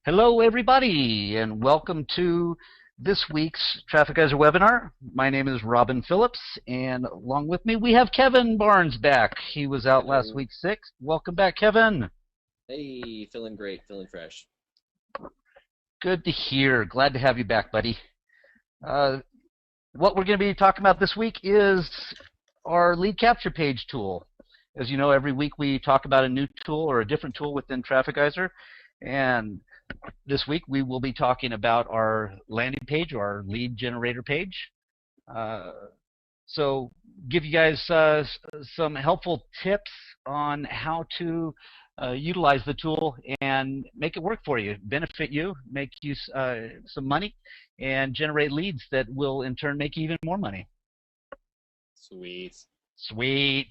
Hello, everybody, and welcome to this week's Traffic Geyser webinar. My name is Robin Phillips, and along with me, we have Kevin Barnes back. He was out last week sick. Welcome back, Kevin. Hey, feeling great, feeling fresh. Good to hear. Glad to have you back, buddy. What we're going to be talking about this week is our lead capture page tool. As you know, every week we talk about a new tool or a different tool within Traffic Geyser, and this week we will be talking about our landing page or our lead generator page. So give you guys some helpful tips on how to utilize the tool and make it work for you, benefit you, make you some money, and generate leads that will in turn make you even more money. Sweet. Sweet.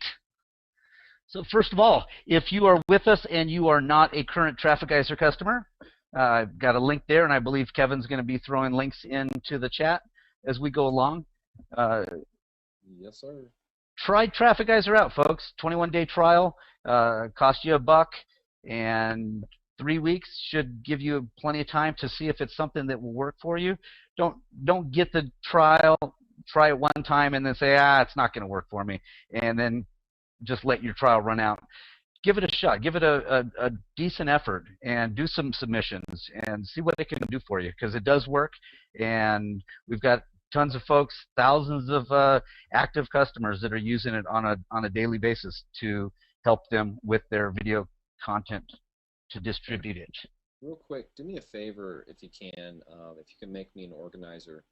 So first of all, if you are with us and you are not a current Traffic Geyser customer, I've got a link there, and I believe Kevin's going to be throwing links into the chat as we go along. Yes, sir. Try Traffic Geyser out, folks. 21-day trial, cost you $1, and 3 weeks should give you plenty of time to see if it's something that will work for you. Don't get the trial, try it one time, and then say, it's not going to work for me, and then just let your trial run out. Give it a shot. Give it a decent effort and do some submissions and see what it can do for you, because it does work, and we've got tons of folks, thousands of active customers that are using it on a daily basis to help them with their video content to distribute it. Real quick, do me a favor if you can make me an organizer.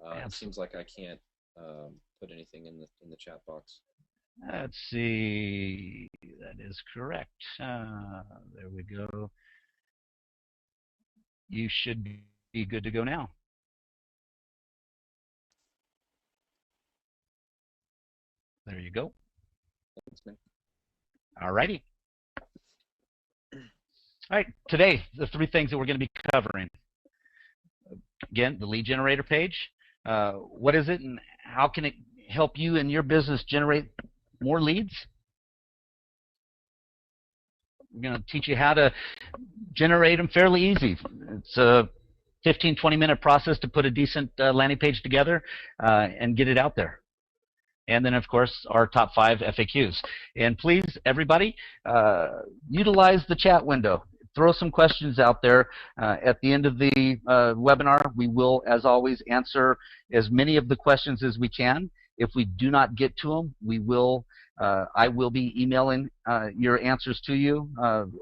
It seems like I can't put anything in the chat box. Let's see. That is correct. There we go. You should be good to go now. There you go. Thanks, man. All righty. All right. Today, the 3 things that we're going to be covering. Again, the lead generator page. What is it, and how can it help you and your business generate more leads? We're going to teach you how to generate them fairly easy. It's a 15-20 minute process to put a decent landing page together and get it out there. And then, of course, our top 5 FAQs. And please, everybody, utilize the chat window. Throw some questions out there. At the end of the webinar, we will, as always, answer as many of the questions as we can. If we do not get to them, I will be emailing your answers to you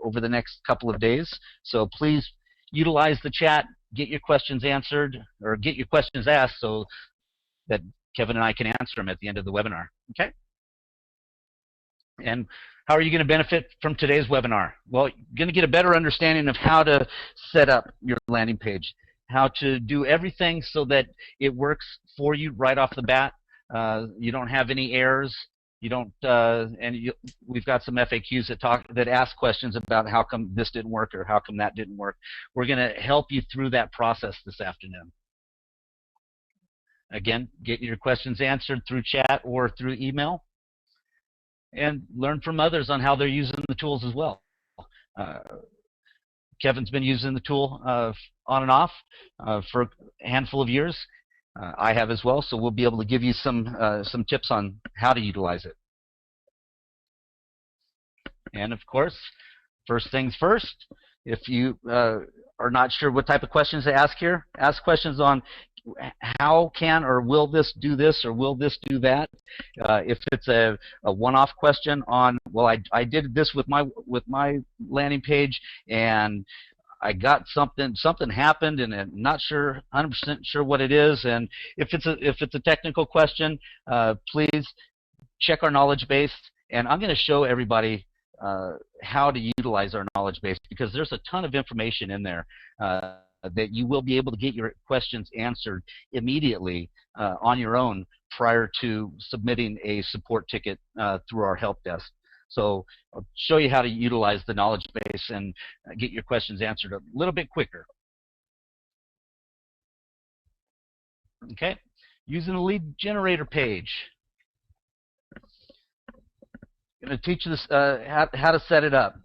over the next couple of days. So please utilize the chat, get your questions answered, or get your questions asked so that Kevin and I can answer them at the end of the webinar. Okay? And how are you going to benefit from today's webinar? Well, you're going to get a better understanding of how to set up your landing page, how to do everything so that it works for you right off the bat. You don't have any errors. You don't, we've got some FAQs that ask questions about how come this didn't work or how come that didn't work. We're going to help you through that process this afternoon. Again, get your questions answered through chat or through email, and learn from others on how they're using the tools as well. Kevin's been using the tool on and off for a handful of years. I have as well, so we'll be able to give you some tips on how to utilize it. And of course, first things first, if you are not sure what type of questions to ask here, ask questions on how can or will this do this or will this do that. If it's a one-off question on, well, I did this with my landing page and I got something happened and I'm not sure 100% sure what it is, and if it's a technical question, please check our knowledge base, and I'm going to show everybody how to utilize our knowledge base, because there's a ton of information in there that you will be able to get your questions answered immediately on your own prior to submitting a support ticket through our help desk. So I'll show you how to utilize the knowledge base and get your questions answered a little bit quicker. Okay, using the lead generator page. I'm going to teach you this, how to set it up.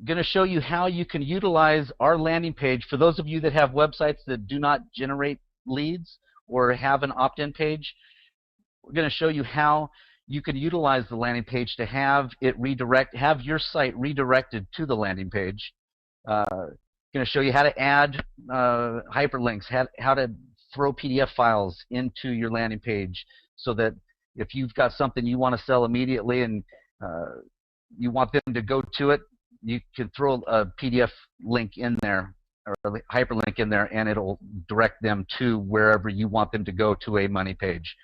going to show you how you can utilize our landing page. For those of you that have websites that do not generate leads or have an opt-in page, we're going to show you how you can utilize the landing page to have it have your site redirected to the landing page. Going to show you how to add hyperlinks, how to throw PDF files into your landing page, so that if you've got something you want to sell immediately and you want them to go to it, you can throw a PDF link in there or a hyperlink in there, and it'll direct them to wherever you want them to go to a money page.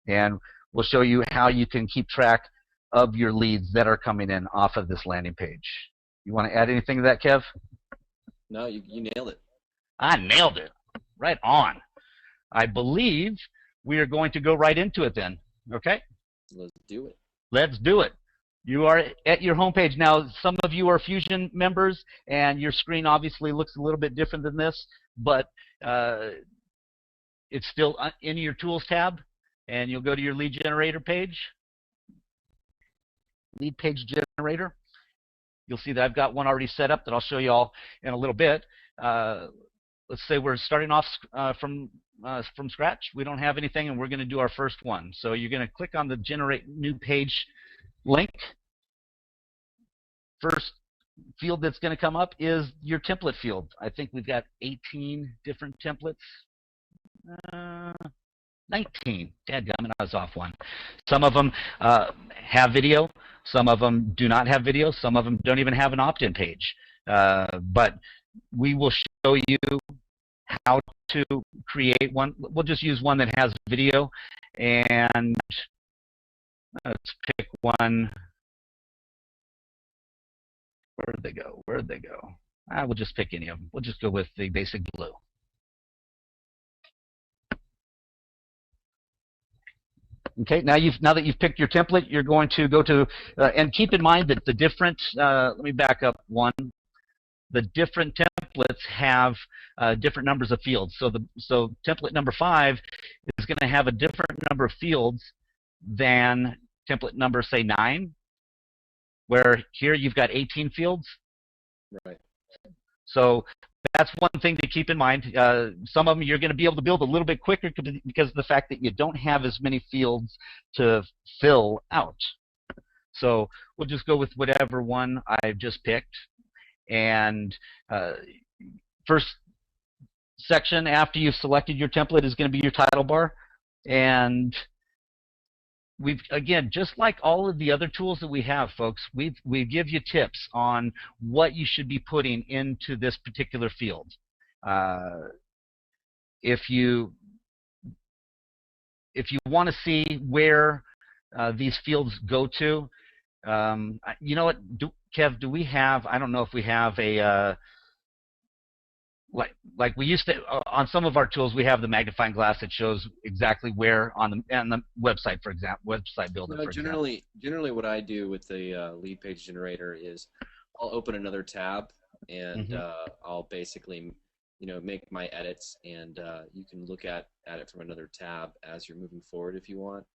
And we'll show you how you can keep track of your leads that are coming in off of this landing page. You want to add anything to that, Kev? No, you nailed it. I nailed it. Right on. I believe we are going to go right into it then. Okay? Let's do it. Let's do it. You are at your homepage. Now, some of you are Fusion members, and your screen obviously looks a little bit different than this, but it's still in your Tools tab, and you'll go to your lead generator page, lead page generator. You'll see that I've got one already set up that I'll show you all in a little bit. Let's say we're starting off from scratch. We don't have anything, and we're going to do our first one. So you're going to click on the Generate New Page link. First field that's going to come up is your template field. I think we've got 18 different templates. 19. Dadgummit, I was off one. Some of them have video. Some of them do not have video. Some of them don't even have an opt-in page. But we will show you how to create one. We'll just use one that has video, and let's pick one. Where'd they go? Where'd they go? We'll just pick any of them. We'll just go with the basic blue. Okay, now that you've picked your template, you're going to go to, and keep in mind that the different, let me back up one. The different templates have different numbers of fields. So template number 5 is going to have a different number of fields than template number, say, 9, where here you've got 18 fields. Right. So that's one thing to keep in mind. Some of them you're going to be able to build a little bit quicker because of the fact that you don't have as many fields to fill out. So we'll just go with whatever one I've just picked. And first section after you've selected your template is going to be your title bar. And we've, again, just like all of the other tools that we have, folks, we give you tips on what you should be putting into this particular field. If you want to see where these fields go to, you know what, Kev, do we have, I don't know if we have a, like we used to, on some of our tools, we have the magnifying glass that shows exactly where on the website, for example, website builder, for example. Generally what I do with the lead page generator is I'll open another tab, and I'll basically, make my edits, and you can look at it from another tab as you're moving forward if you want.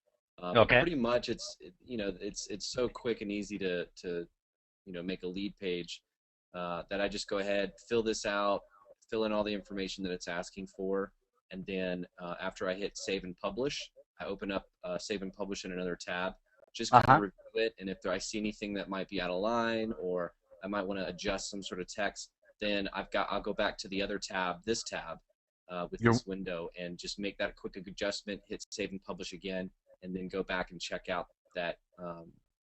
Okay. Pretty much, it's so quick and easy to make a lead page that I just go ahead, fill this out, fill in all the information that it's asking for, and then after I hit Save and Publish, I open up Save and Publish in another tab, just kind of review it, and if I see anything that might be out of line or I might want to adjust some sort of text, then I'll go back to the other tab, this tab, with this window, and just make that quick adjustment, hit Save and Publish again, and then go back and check out that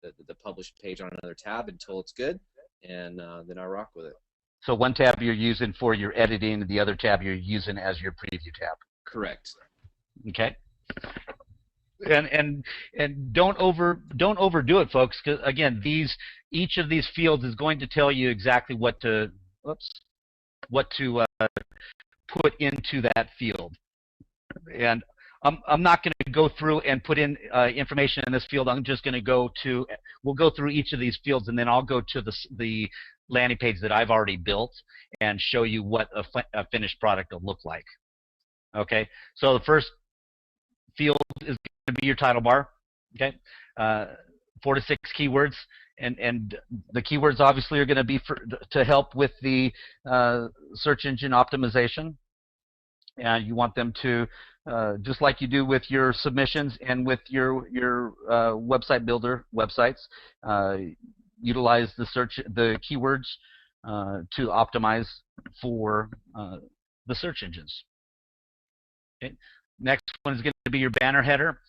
the published page on another tab until it's good, and then I rock with it. So one tab you're using for your editing, and the other tab you're using as your preview tab. Correct. Okay. And don't overdo it, folks. Because again, each of these fields is going to tell you exactly what to put into that field. And I'm not going to go through and put in information in this field. I'm just going to we'll go through each of these fields, and then I'll go to the landing page that I've already built and show you what a finished product will look like. Okay, so the first field is going to be your title bar. Okay, 4 to 6 keywords. and the keywords obviously are going to be to help with the search engine optimization. And you want them to, just like you do with your submissions and with your website builder websites, utilize the keywords to optimize for the search engines. Okay. Next one is going to be your banner header.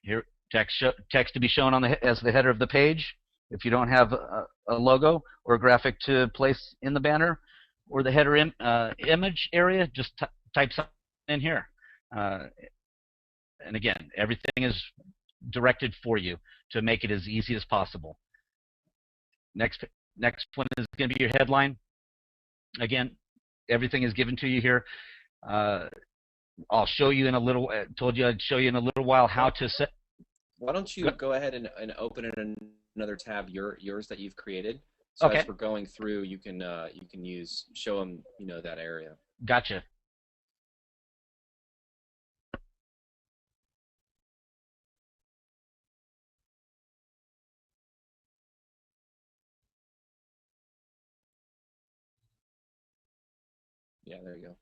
Here, text to be shown on as the header of the page. If you don't have a logo or a graphic to place in the banner or the header image area, just type something in here. And again, everything is directed for you to make it as easy as possible. Next one is going to be your headline. Again, everything is given to you here. I'll show you in a little. Told you I'd show you in a little while how to set. Why don't you go ahead and open in another tab yours that you've created? So okay. As we're going through, you can show them that area. Gotcha. Yeah, there you go.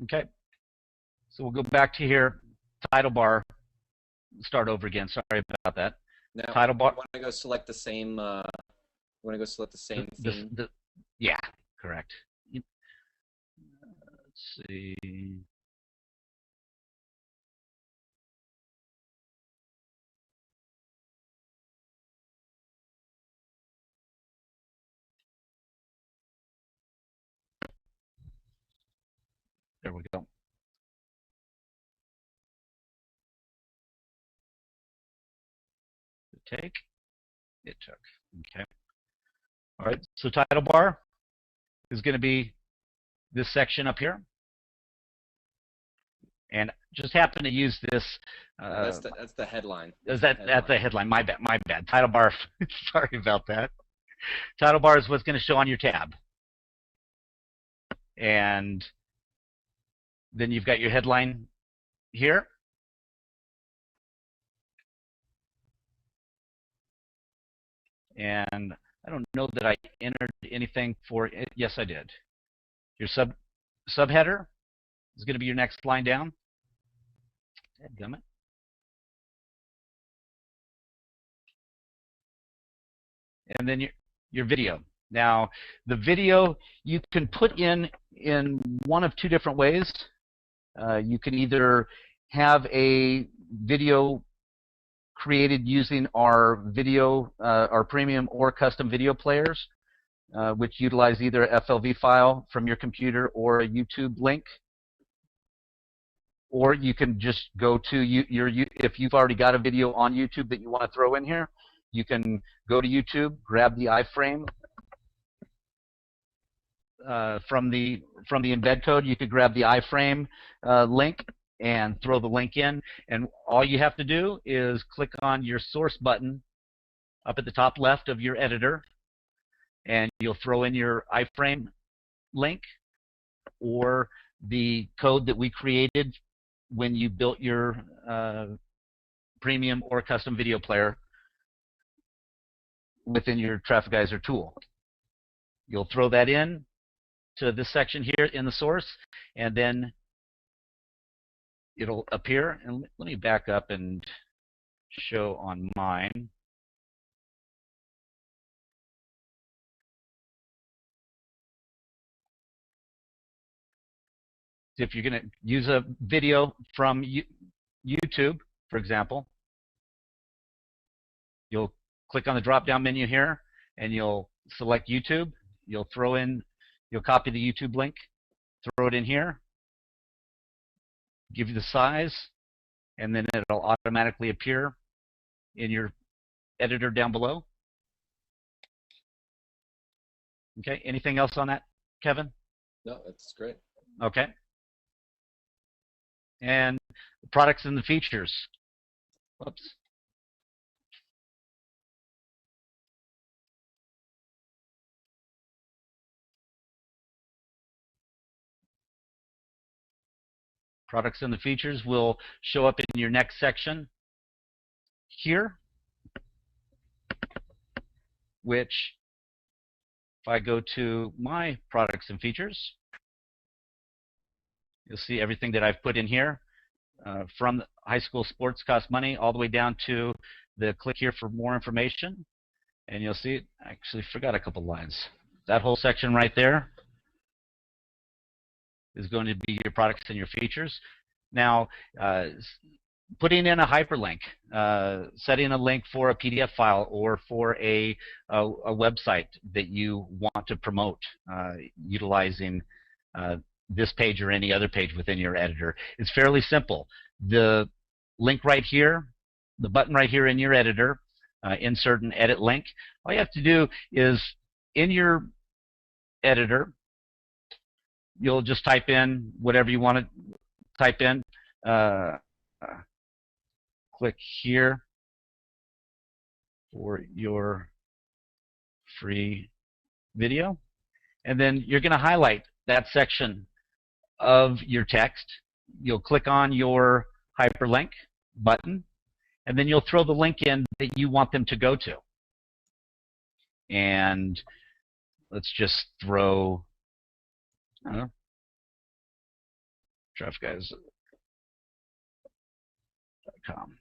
Okay. So we'll go back to here, title bar, start over again. Sorry about that. Now, title bar. Want to go select the same. Want to go select the same theme? Yeah, correct. Let's see. There we go. It took. Okay. All right. So title bar is going to be this section up here, and just happen to use this. That's the headline. That's the headline? My bad. Title bar. Sorry about that. Title bar is what's going to show on your tab, and then you've got your headline here. And I don't know that I entered anything for it. Yes, I did. Your subheader is going to be your next line down. Dadgummit. And then your video. Now, the video you can put in one of two different ways. You can either have a video created using our premium or custom video players, which utilize either a FLV file from your computer or a YouTube link. Or you can just go to if you've already got a video on YouTube that you want to throw in here, you can go to YouTube, grab the iframe from the embed code. You could grab the iframe link and throw the link in, and all you have to do is click on your source button up at the top left of your editor, and you'll throw in your iframe link or the code that we created when you built your premium or custom video player within your Traffic Geyser tool. You'll throw that in to this section here in the source, and then it'll appear. And let me back up and show on mine. If you're going to use a video from YouTube, for example, you'll click on the drop-down menu here, and you'll select YouTube. You'll copy the YouTube link, throw it in here, give you the size, and then it'll automatically appear in your editor down below. Okay, anything else on that, Kevin? No, that's great. Okay. And the products and the features. Whoops. Products and the features will show up in your next section here, which if I go to my products and features, you'll see everything that I've put in here, from high school sports cost money all the way down to the click here for more information. And you'll see, I actually forgot a couple lines. That whole section right there is going to be your products and your features. Now, putting in a hyperlink, setting a link for a PDF file or for a website that you want to promote, utilizing this page or any other page within your editor. It's fairly simple. The link right here, the button right here in your editor, insert and edit link. All you have to do is in your editor, you'll just type in whatever you want to type in. Click here for your free video. And then you're going to highlight that section of your text. You'll click on your hyperlink button, and then you'll throw the link in that you want them to go to. And let's just throw, I don't know, trafficgeyser.com.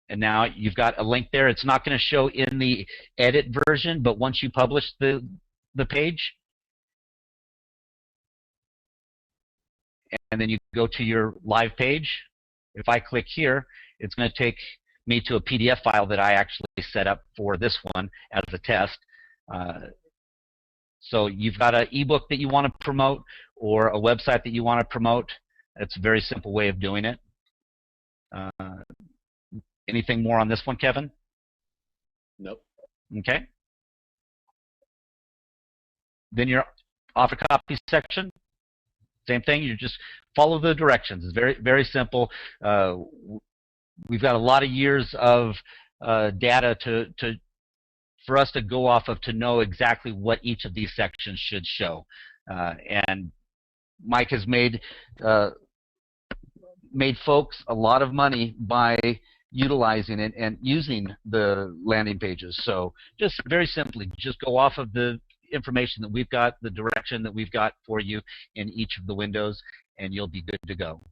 And now you've got a link there. It's not going to show in the edit version, but once you publish the page, and then you go to your live page, if I click here, it's going to take me to a PDF file that I actually set up for this one as a test. So you've got an ebook that you want to promote or a website that you want to promote. It's a very simple way of doing it. Anything more on this one, Kevin? Nope. Okay. Then your offer copy section. Same thing. You just follow the directions. It's very, very simple. We've got a lot of years of data for us to go off of to know exactly what each of these sections should show. And Mike has made folks a lot of money by utilizing it and using the landing pages. So just very simply, just go off of the information that we've got, the direction that we've got for you in each of the windows, and you'll be good to go.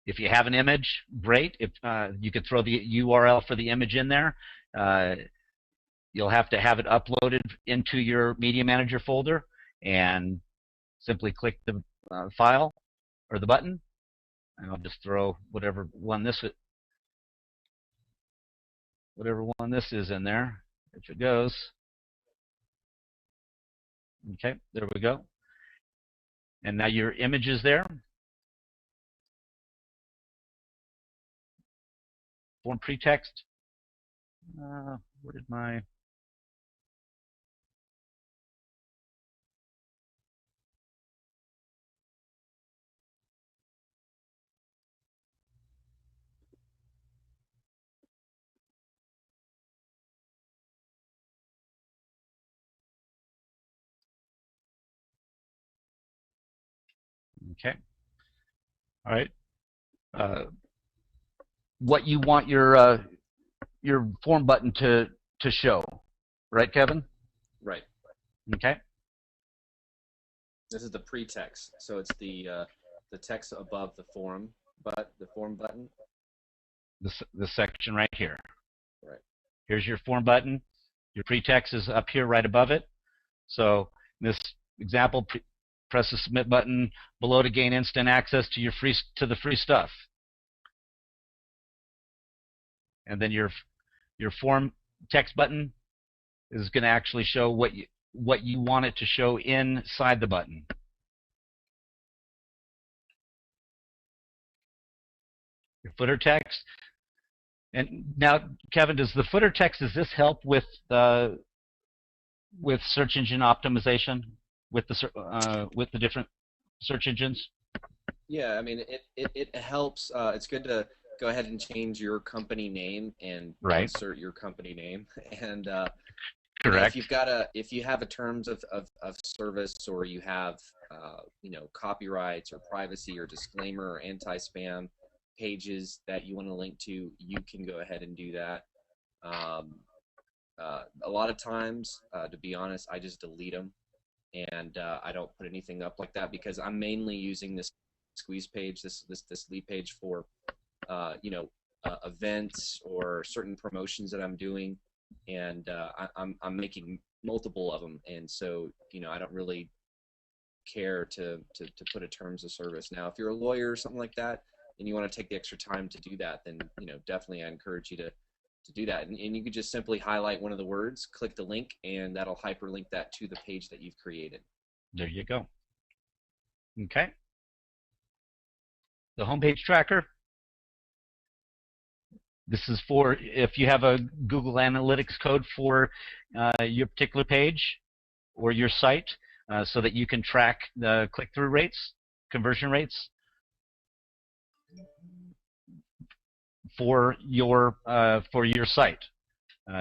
If you have an image, great. If you could throw the URL for the image in there, you'll have to have it uploaded into your Media Manager folder, and simply click the file or the button, and I'll just throw whatever one this is in there, if it goes. Okay, there we go. And now your image is there. Form pretext. Where did my... Okay. All right. What you want your form button to show, right, Kevin? Right. Okay. This is the pretext, so it's the text above the form, the form button. The section right here. Right. Here's your form button. Your pretext is up here right above it. So in this example, press the submit button below to gain instant access to the free stuff. And then your form text button is going to actually show what you want it to show inside the button. Your footer text. And now, Kevin, does the footer text, does this help with search engine optimization with the different search engines? Yeah, I mean it helps. It's good to go ahead and change your company name and insert your company name, and you know, Correct. if you have a terms of service, or you have you know, copyrights or privacy or disclaimer or anti-spam pages that you want to link to, you can go ahead and do that. A lot of times, to be honest, I just delete them, and I don't put anything up like that, because I'm mainly using this squeeze page, this lead page, for you know, events or certain promotions that I'm doing, and I'm making multiple of them, and so, you know, I don't really care to put a terms of service. Now, if you're a lawyer or something like that, and you want to take the extra time to do that, then, you know, definitely I encourage you to do that. And you can just simply highlight one of the words, click the link, and that'll hyperlink that to the page that you've created. There you go. Okay. The homepage tracker. This is for if you have a Google Analytics code for your particular page or your site, so that you can track the click-through rates, conversion rates for your site.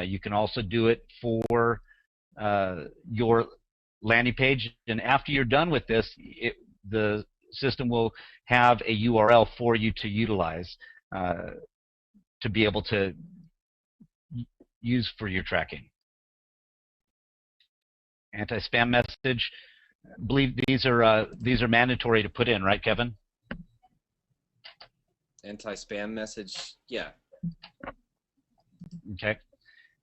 You can also do it for your landing page, and after you're done with this, the system will have a URL for you to utilize to be able to use for your tracking. Anti-spam message. I believe these are mandatory to put in, right, Kevin? Anti-spam message, yeah. Okay.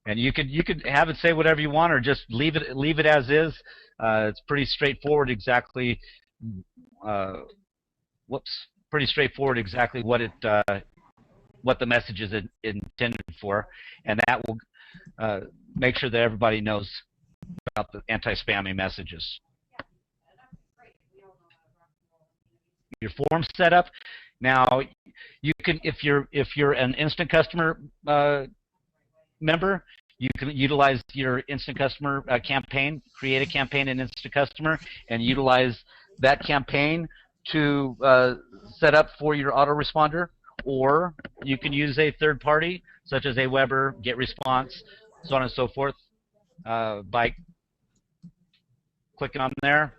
And you could have it say whatever you want, or just leave it as is. It's pretty straightforward. Exactly. Pretty straightforward. Exactly what the message is intended for, and that will make sure that everybody knows about the anti-spamming messages. Your form setup. Now, you can, if you're an instant customer member, you can utilize your instant customer campaign, create a campaign in instant customer, and utilize that campaign to set up for your autoresponder. Or you can use a third party, such as Aweber, GetResponse, so on and so forth, by clicking on there.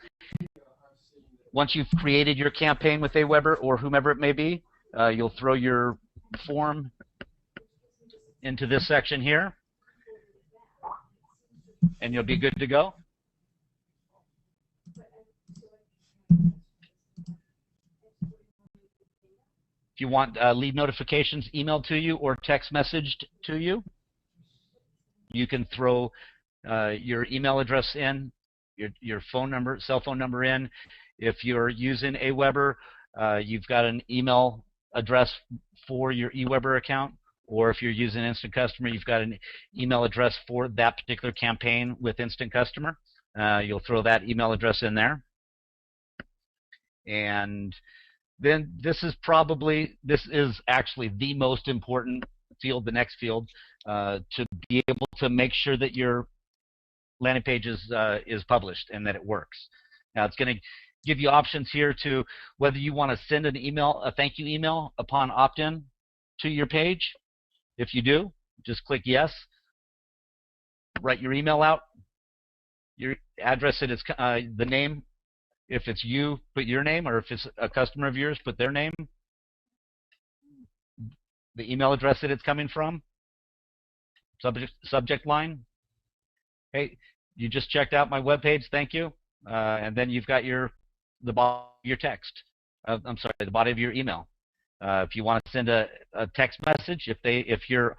Once you've created your campaign with Aweber or whomever it may be, you'll throw your form into this section here, and you'll be good to go. If you want lead notifications emailed to you or text messaged to you, you can throw your email address in, your phone number, cell phone number in. If you're using Aweber, you've got an email address for your Aweber account, or if you're using Instant Customer, you've got an email address for that particular campaign with Instant Customer. You'll throw that email address in there. And then this is actually the most important field, the next field, to be able to make sure that your landing page is published and that it works. Now, it's going to give you options here to whether you want to send an email, a thank you email upon opt-in to your page. If you do, just click yes. Write your email out. Your address it is the name. If it's you, put your name, or if it's a customer of yours, put their name. The email address that it's coming from. Subject line. Hey, you just checked out my webpage. Thank you. And then you've got the body of your text. I'm sorry, the body of your email. If you want to send a text message, if you're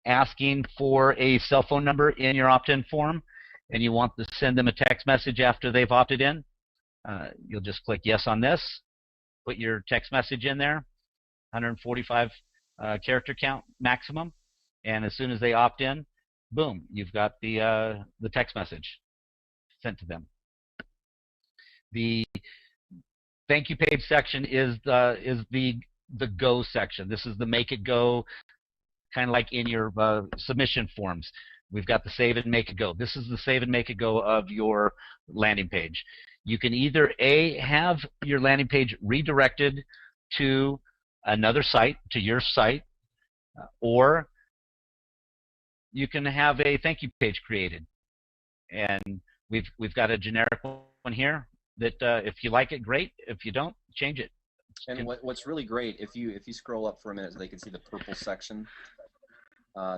asking for a cell phone number in your opt-in form, and you want to send them a text message after they've opted in, you'll just click yes on this, put your text message in there, 145 character count maximum, and as soon as they opt in, boom, you've got the text message sent to them. The thank you page section is the go section. This is the make it go, kind of like in your submission forms. We've got the save and make it go. This is the save and make it go of your landing page. You can either have your landing page redirected to another site, to your site, or you can have a thank you page created. And we've got a generic one here that if you like it, great. If you don't, change it. And what's really great, if you scroll up for a minute, so they can see the purple section,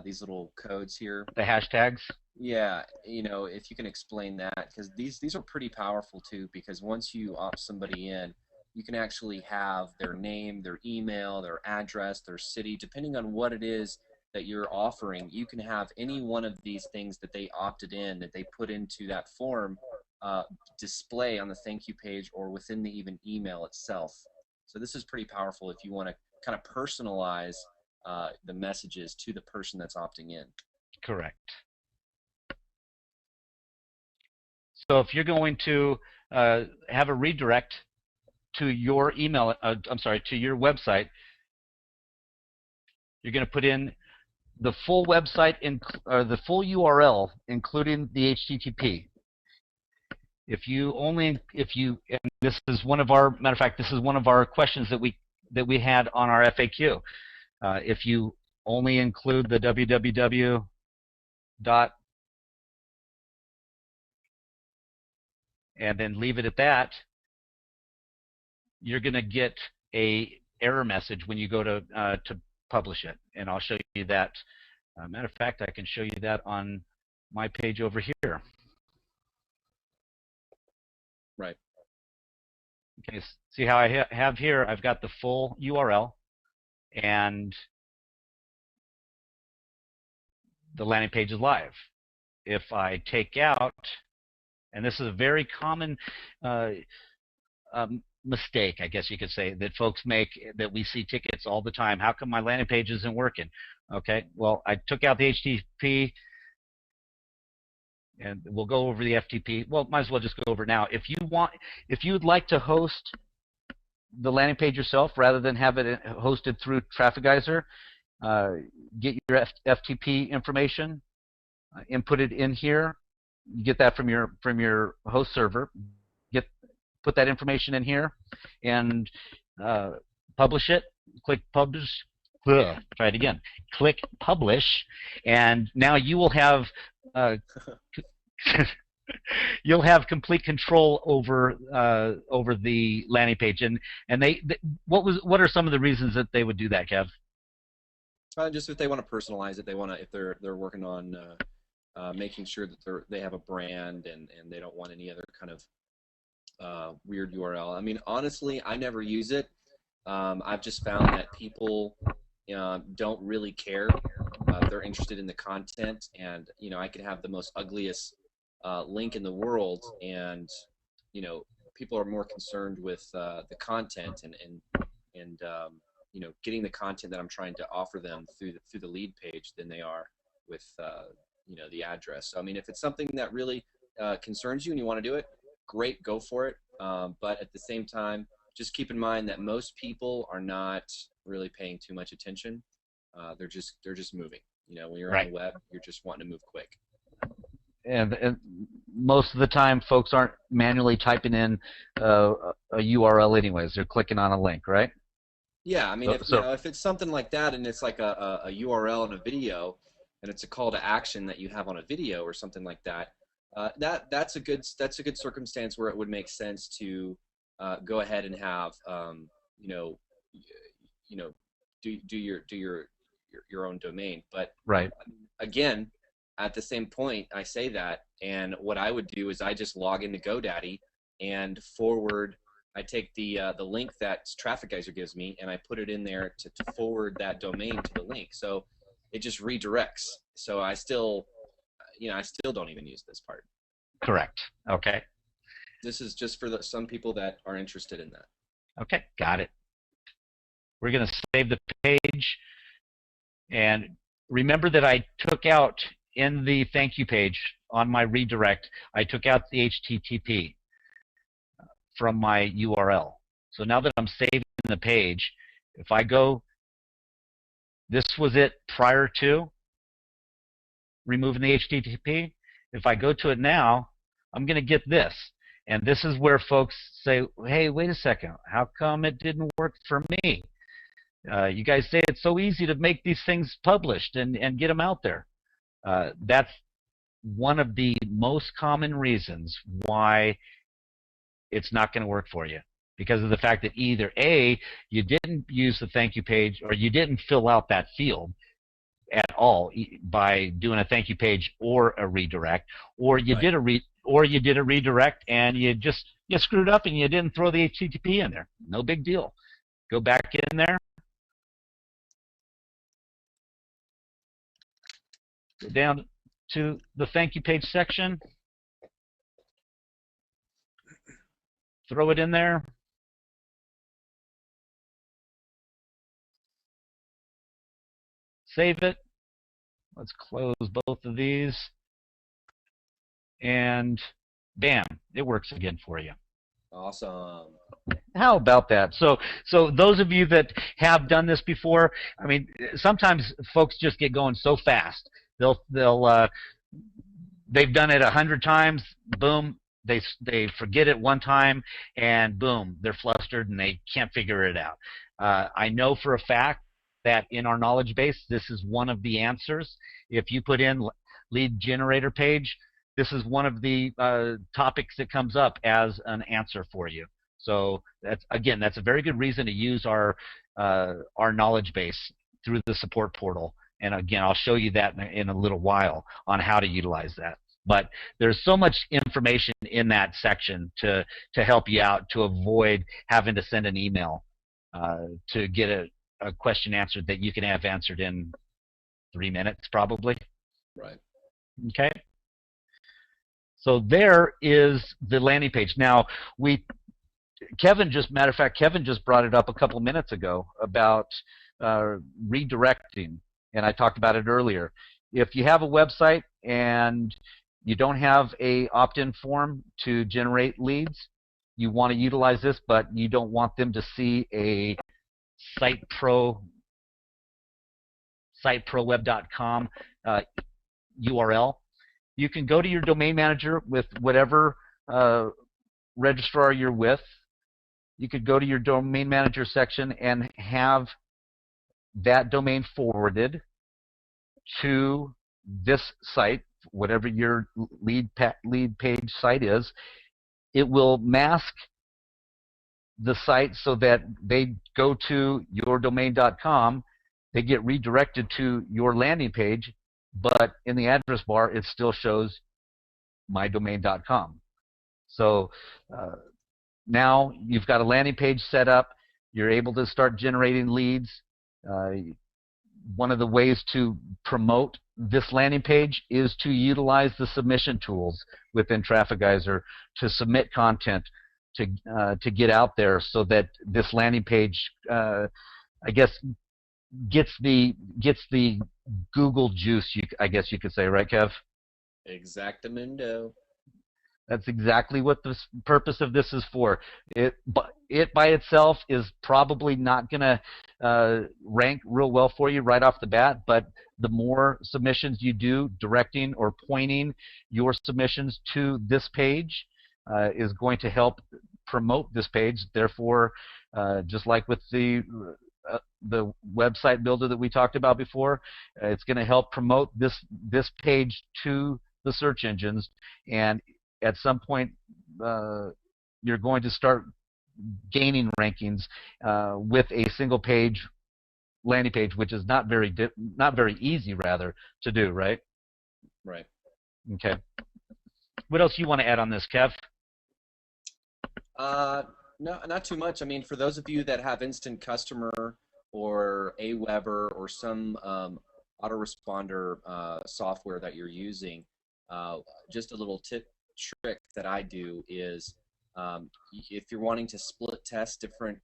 these little codes here. The hashtags. Yeah, if you can explain that, because these are pretty powerful too. Because once you opt somebody in, you can actually have their name, their email, their address, their city, depending on what it is that you're offering. You can have any one of these things that they opted in, that they put into that form, display on the thank you page or within the even email itself. So this is pretty powerful if you want to kind of personalize the messages to the person that's opting in. Correct. So if you're going to have a redirect to your email, to your website, you're going to put in the full website, or the full URL, including the HTTP. And this is one of our, matter of fact, this is one of our questions that we had on our FAQ. If you only include the www dot and then leave it at that, you're going to get a error message when you go to publish it. And I'll show you that. Matter of fact, I can show you that on my page over here. Right. Okay, see how I have here, I've got the full URL and the landing page is live. If I take out, and this is a very common mistake, I guess you could say, that folks make, that we see tickets all the time. How come my landing page isn't working? Okay, well, I took out the HTTP, and we'll go over the FTP. Well, might as well just go over it now. If you'd like to host the landing page yourself rather than have it hosted through Traffic Geyser, get your FTP information, input it in here. You get that from your host server. Put that information in here, and publish it. Click publish. Try it again. Click publish, and now you will have you'll have complete control over the landing page. And what are some of the reasons that they would do that, Kev? Just if they want to personalize it, if they're working on making sure that they have a brand and they don't want any other kind of weird URL. I mean, honestly, I never use it. I've just found that people don't really care. They're interested in the content, and I could have the most ugliest link in the world, and people are more concerned with the content and getting the content that I'm trying to offer them through the lead page than they are with the address. So I mean, if it's something that really concerns you and you want to do it, great, go for it. But at the same time, just keep in mind that most people are not really paying too much attention. They're just moving. When you're right on the web, you're just wanting to move quick. And most of the time, folks aren't manually typing in a URL anyways. They're clicking on a link, right? Yeah, I mean, if it's something like that, and it's like a URL and a video, and it's a call to action that you have on a video or something like that, that's a good circumstance where it would make sense to go ahead and have do your own domain. But right, again, at the same point, I say that, and what I would do is I just log into GoDaddy and forward. I take the link that Traffic Geyser gives me, and I put it in there to forward that domain to the link. So it just redirects. So I still don't even use this part. Correct. Okay. This is just for some people that are interested in that. Okay, got it. We're going to save the page, and remember that I took out in the thank you page on my redirect, I took out the HTTP from my URL. So now that I'm saving the page, if I go, this was it prior to removing the HTTP. If I go to it now, I'm going to get this. And this is where folks say, hey, wait a second, how come it didn't work for me? You guys say it's so easy to make these things published and get them out there. That's one of the most common reasons why it's not going to work for you, because of the fact that either A, you didn't use the thank you page, or you didn't fill out that field at all by doing a thank you page or a redirect, or you did a redirect and you screwed up and you didn't throw the HTTP in there. No big deal. Go back in there. Go down to the thank you page section. Throw it in there. Save it. Let's close both of these. And bam, it works again for you. Awesome. How about that? So those of you that have done this before, I mean, sometimes folks just get going so fast. They've done it 100 times. Boom, they forget it one time, and boom, they're flustered and they can't figure it out. I know for a fact that in our knowledge base, this is one of the answers. If you put in lead generator page, this is one of the topics that comes up as an answer for you. So that's a very good reason to use our knowledge base through the support portal. And again, I'll show you that in a little while on how to utilize that. But there's so much information in that section to help you out, to avoid having to send an email to get a question answered that you can have answered in 3 minutes probably. Right. Okay. So there is the landing page. Now, Kevin just brought it up a couple minutes ago about redirecting, and I talked about it earlier. If you have a website and you don't have a opt-in form to generate leads, you want to utilize this, but you don't want them to see a siteproweb.com URL. You can go to your domain manager with whatever registrar you're with. You could go to your domain manager section and have that domain forwarded to this site, whatever your lead page site is. It will mask the site so that they go to yourdomain.com, they get redirected to your landing page, but in the address bar it still shows mydomain.com. So now you've got a landing page set up, you're able to start generating leads. One of the ways to promote this landing page is to utilize the submission tools within Traffic Geyser to submit content to get out there, so that this landing page, I guess, gets the Google juice. I guess you could say, right, Kev? Exactamundo. That's exactly what the purpose of this is for. It by itself is probably not going to rank real well for you right off the bat, but the more submissions you do directing or pointing your submissions to this page is going to help promote this page. Therefore, just like with the website builder that we talked about before, it's going to help promote this page to the search engines, and at some point you're going to start gaining rankings with a single page landing page, which is not very easy rather to do, right? Right. Okay. What else you want to add on this, Kev? No, not too much. I mean, for those of you that have Instant Customer or Aweber or some autoresponder software that you're using, just a little trick that I do is if you're wanting to split test different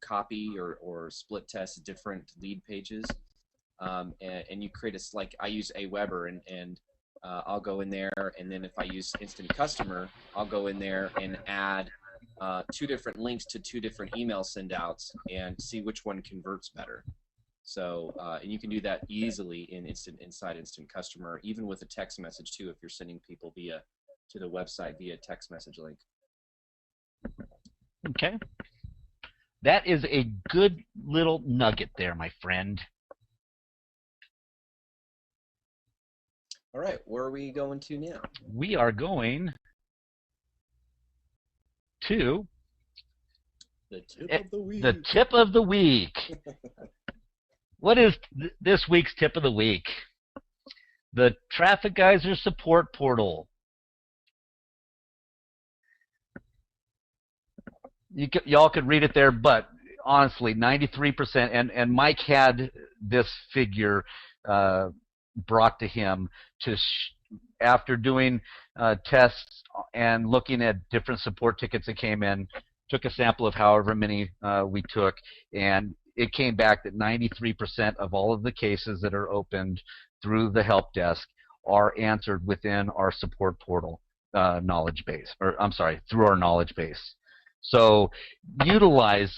copy or split test different lead pages, and you create like I use Aweber, and I'll go in there, and then if I use Instant Customer, I'll go in there and add 2 different links to 2 different email sendouts and see which one converts better. So and you can do that easily inside Instant Customer, even with a text message too, if you're sending people to the website via text message link. Okay. That is a good little nugget there, my friend. All right, where are we going to now? We are going to The tip of the week. the tip of the week. What is this week's tip of the week? The Traffic Geyser support portal. Y'all could read it there, but honestly, 93%, and Mike had this figure brought to him after doing tests and looking at different support tickets that came in, took a sample of however many we took, and it came back that 93% of all of the cases that are opened through the help desk are answered within our support portal knowledge base, or I'm sorry, through our knowledge base. So utilize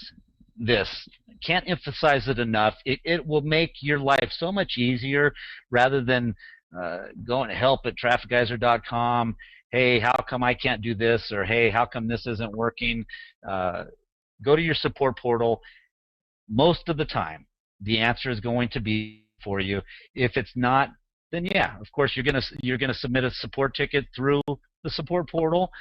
this. Can't emphasize it enough. It will make your life so much easier rather than going to help at trafficgeyser.com. Hey, how come I can't do this? Or hey, how come this isn't working? Go to your support portal. Most of the time, the answer is going to be for you. If it's not, then yeah, of course you're gonna submit a support ticket through the support portal,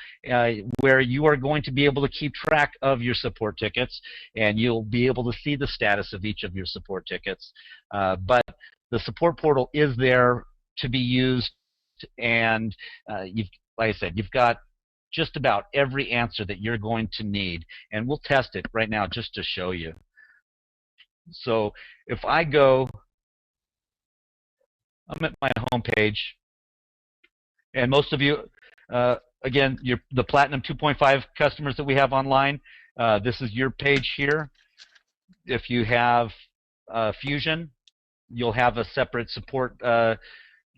where you are going to be able to keep track of your support tickets, and you'll be able to see the status of each of your support tickets. But the support portal is there to be used, and like I said, you've got just about every answer that you're going to need, and we'll test it right now just to show you. So if I go, I'm at my home page, and most of you, again, the Platinum 2.5 customers that we have online, this is your page here. If you have Fusion, you'll have a separate support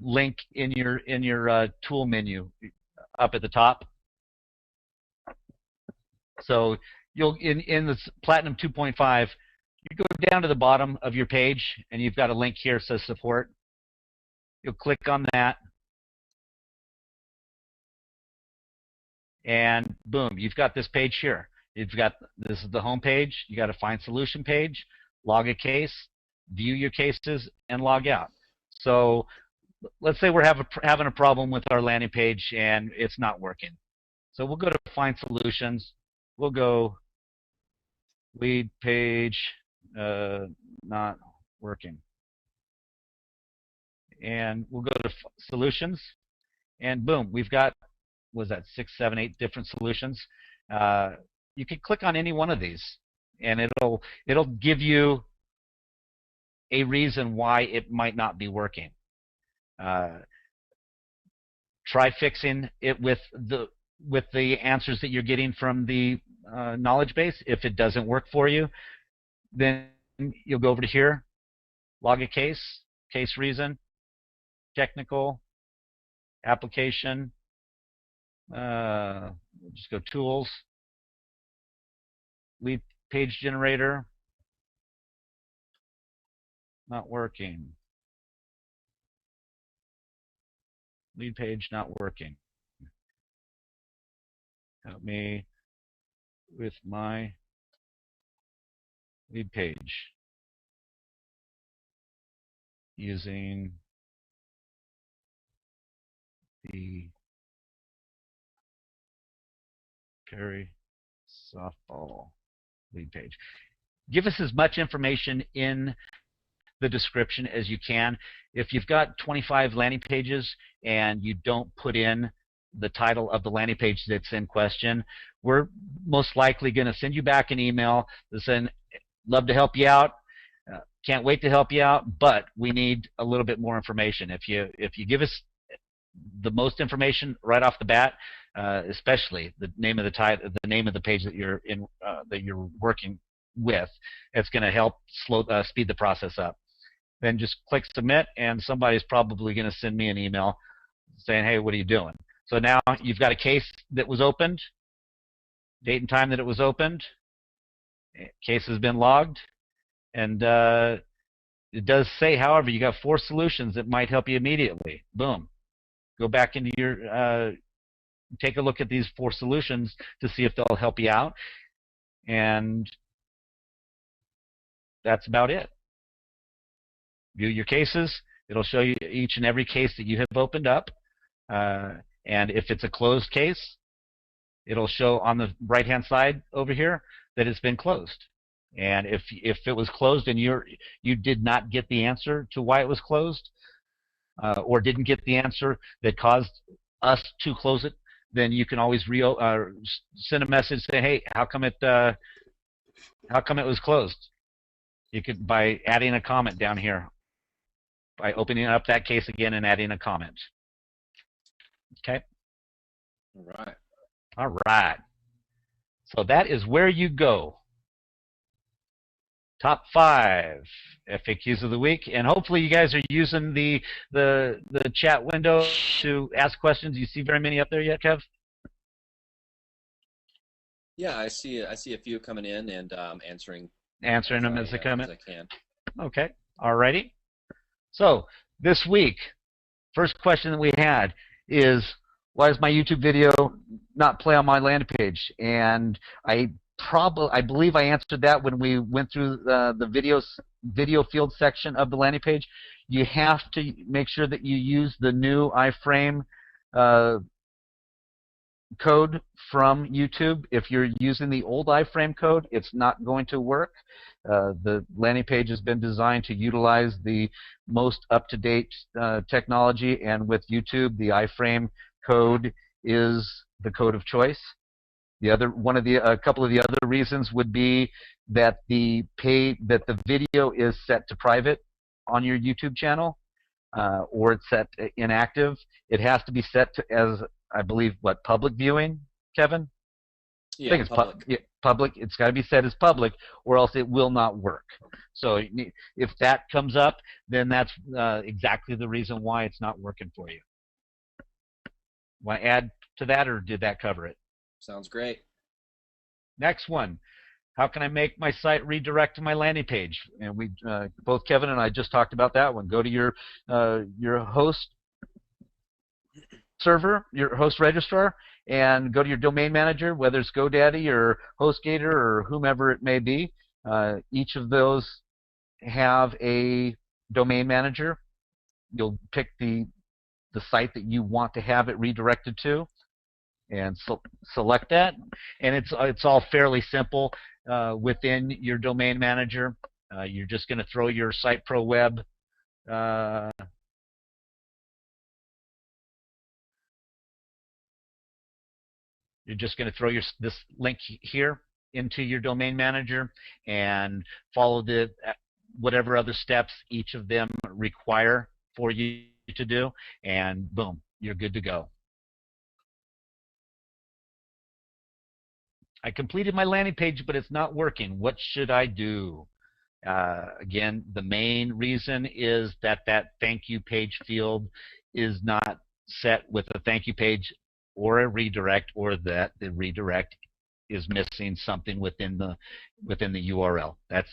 link in your tool menu up at the top. So you'll in the Platinum 2.5, you go down to the bottom of your page, and you've got a link here that says support. You'll click on that, and boom, you've got this page here. This is the home page. You got a find solution page, log a case, view your cases, and log out. So let's say we're having a problem with our landing page and it's not working. So we'll go to find solutions. We'll go lead page not working. And we'll go to solutions, and boom, we've got, what was that, 6, 7, 8 different solutions. You can click on any one of these, and it'll give you a reason why it might not be working. Try fixing it with the answers that you're getting from the knowledge base. If it doesn't work for you, then you'll go over to here, log a case, case reason, technical, application, we'll just go tools, lead page generator, not working, lead page not working. Help me with my lead page using the Perry softball lead page. Give us as much information in the description as you can. If you've got 25 landing pages and you don't put in the title of the landing page that's in question, we're most likely going to send you back an email that says, love to help you out, can't wait to help you out, but we need a little bit more information. If you give us the most information right off the bat, especially the name of the name of the page that you're in, that you're working with, it's going to help speed the process up. Then just click submit, and somebody's probably going to send me an email saying, hey, what are you doing? So now you've got a case that was opened, date and time that it was opened, case has been logged, and it does say, however, you got 4 solutions that might help you immediately. Boom. Go back into your, take a look at these 4 solutions to see if they'll help you out, and that's about it. View your cases, It'll show you each and every case that you have opened up. And if it's a closed case, it'll show on the right-hand side over here that it's been closed. And if it was closed and you did not get the answer to why it was closed, or didn't get the answer that caused us to close it, then you can always send a message saying, "Hey, how come it was closed?" You could by adding a comment down here, by opening up that case again and adding a comment. Okay. All right. All right. So that is where you go. Top 5 FAQs of the week, and hopefully you guys are using the chat window to ask questions. You see very many up there yet, Kev? Yeah, I see a few coming in and answering them as they come in. As I can. Okay. Alrighty. So this week, first question that we had is, why does my YouTube video not play on my landing page? And I believe I answered that when we went through the video field section of the landing page. You have to make sure that you use the new iframe code from YouTube. If you're using the old iframe code, it's not going to work. The landing page has been designed to utilize the most up-to-date technology, and with YouTube, the iframe code is the code of choice. A couple of the other reasons would be that the video is set to private on your YouTube channel, or it's set inactive. It has to be set to, as I believe, public viewing, Kevin? Yeah, I think it's public. It's got to be set as public, or else it will not work. So if that comes up, then that's exactly the reason why it's not working for you. Want to add to that, or did that cover it? Sounds great. Next one. How can I make my site redirect to my landing page? And we both Kevin and I just talked about that one. Go to your host server, your host registrar, and go to your domain manager, whether it's GoDaddy or HostGator or whomever it may be. Each of those have a domain manager. You'll pick the site that you want to have it redirected to, and select that. And it's all fairly simple within your domain manager. You're just going to throw your Site Pro Web you're just going to throw this link here into your domain manager and follow whatever other steps each of them require for you to do, and boom, you're good to go. I completed my landing page, but it's not working. What should I do? Again, the main reason is that thank you page field is not set with a thank you page or a redirect, or that the redirect is missing something within the URL. That's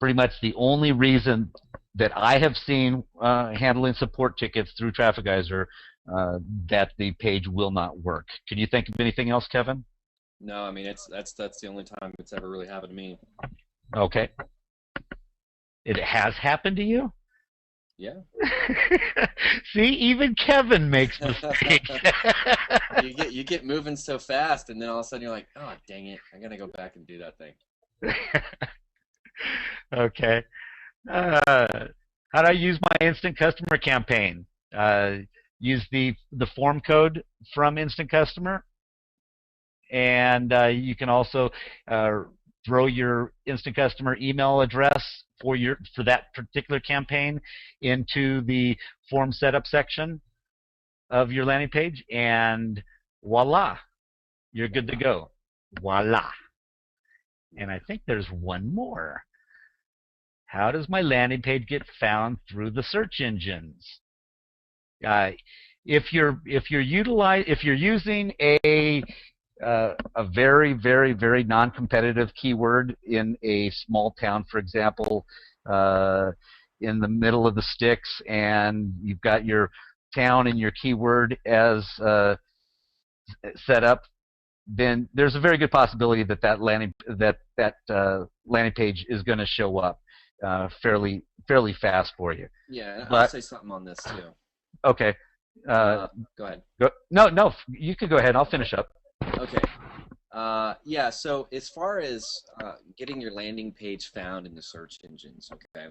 pretty much the only reason that I have seen handling support tickets through Traffic Geyser that the page will not work. Can you think of anything else, Kevin? No, I mean that's the only time it's ever really happened to me. Okay. It has happened to you? Yeah. See, even Kevin makes mistakes. you get moving so fast, and then all of a sudden you're like, oh dang it, I gotta go back and do that thing. Okay. How do I use my Instant Customer campaign? Use the form code from Instant Customer, and you can also throw your Instant Customer email address for that particular campaign into the form setup section of your landing page, and voila, you're good to go. Voila. And I think there's one more. How does my landing page get found through the search engines? If you're using a very, very, very non-competitive keyword in a small town, for example, in the middle of the sticks, and you've got your town and your keyword as set up, then there's a very good possibility that landing page is going to show up. fairly fast for you. Yeah, and I'll But say something on this too. okay, Go ahead. no, you can go ahead. I'll finish up. Okay. Yeah, so as far as getting your landing page found in the search engines, okay,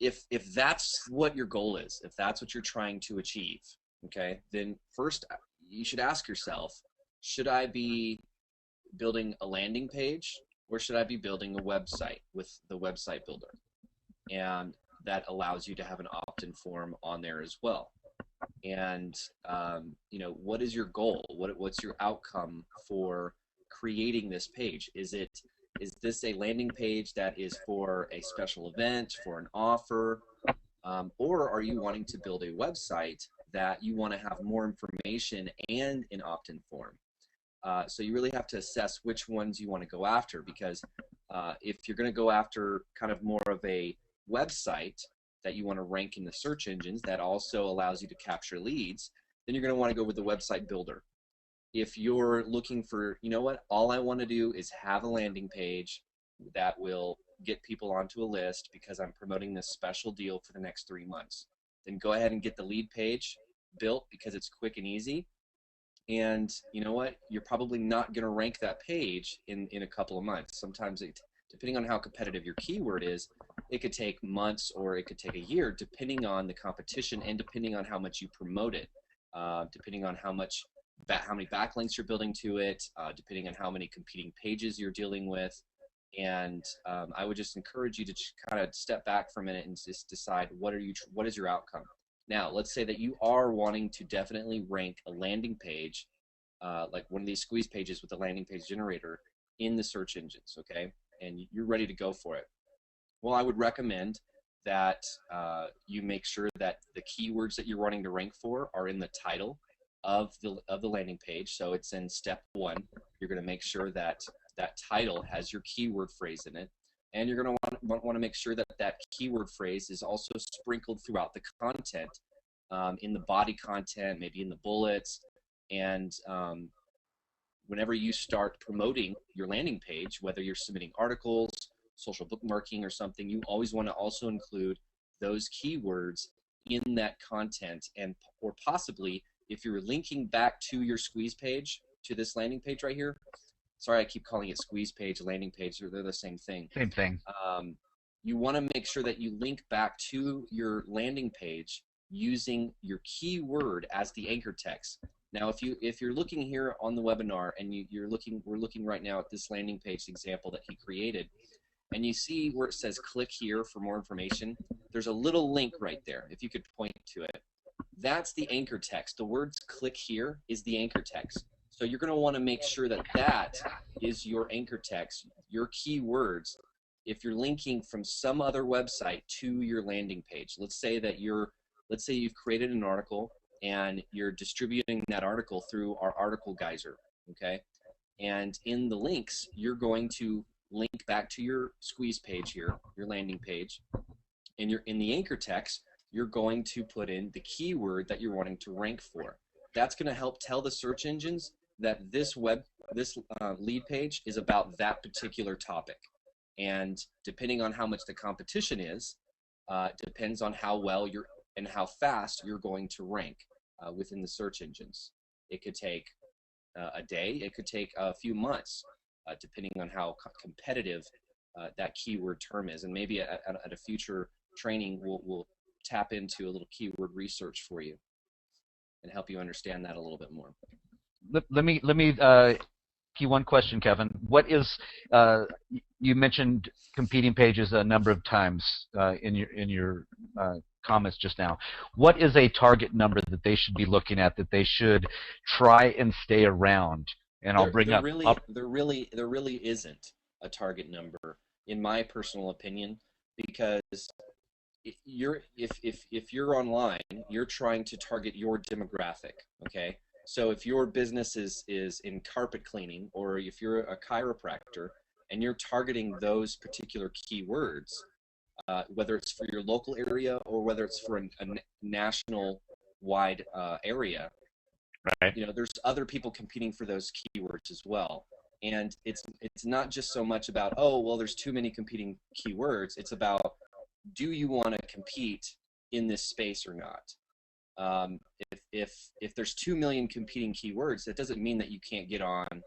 if that's what your goal is, if that's what you're trying to achieve, okay, then first you should ask yourself, should I be building a landing page or should I be building a website with the website builder? And that allows you to have an opt-in form on there as well. And what is your goal? What's your outcome for creating this page? Is this a landing page that is for a special event, for an offer, or are you wanting to build a website that you want to have more information and an opt-in form? So you really have to assess which ones you want to go after, because if you're going to go after kind of more of a website that you want to rank in the search engines that also allows you to capture leads, then you're going to want to go with the website builder. If you're looking for, you know what, all I want to do is have a landing page that will get people onto a list because I'm promoting this special deal for the next 3 months, then go ahead and get the lead page built because it's quick and easy. And you know what, you're probably not going to rank that page in a couple of months. Sometimes depending on how competitive your keyword is, it could take months or it could take a year, depending on the competition and depending on how much you promote it, depending on how many backlinks you're building to it, depending on how many competing pages you're dealing with. And I would just encourage you to kind of step back for a minute and just decide what is your outcome. Now, let's say that you are wanting to definitely rank a landing page, like one of these squeeze pages with a landing page generator in the search engines, okay? And you're ready to go for it. Well, I would recommend that you make sure that the keywords that you're wanting to rank for are in the title of the landing page. So it's in step 1. You're going to make sure that that title has your keyword phrase in it, and you're going to want to make sure that that keyword phrase is also sprinkled throughout the content, in the body content, maybe in the bullets, and whenever you start promoting your landing page, whether you're submitting articles, social bookmarking, or something, you always want to also include those keywords in that content, or possibly if you're linking back to your squeeze page, to this landing page right here. Sorry, I keep calling it squeeze page, landing page. They're the same thing. Same thing. You want to make sure that you link back to your landing page using your keyword as the anchor text. Now, if you're looking here on the webinar and we're looking right now at this landing page example that he created, and you see where it says click here for more information, there's a little link right there. If you could point to it, that's the anchor text. The words click here is the anchor text. So you're going to want to make sure that that is your anchor text, your keywords. If you're linking from some other website to your landing page, let's say you've created an article and you're distributing that article through our Article Geyser, okay? And in the links, you're going to link back to your squeeze page here, your landing page, and in the anchor text, you're going to put in the keyword that you're wanting to rank for. That's going to help tell the search engines that this lead page is about that particular topic. And depending on how much the competition is, depends on how well and how fast you're going to rank within the search engines. It could take a day, it could take a few months, depending on how competitive that keyword term is. And maybe at a future training, we'll tap into a little keyword research for you and help you understand that a little bit more. Let me you one question, Kevin. What is you mentioned competing pages a number of times in your comments just now. What is a target number that they should be looking at, that they should try and stay around? And I'll bring up. There really isn't a target number, in my personal opinion, because if you're online, you're trying to target your demographic, okay? So if your business is in carpet cleaning, or if you're a chiropractor and you're targeting those particular keywords, whether it's for your local area or whether it's for a national wide area, right? You know, there's other people competing for those keywords as well. And it's not just so much about, oh, well, there's too many competing keywords. It's about, do you want to compete in this space or not? If there's 2 million competing keywords, that doesn't mean that you can't get on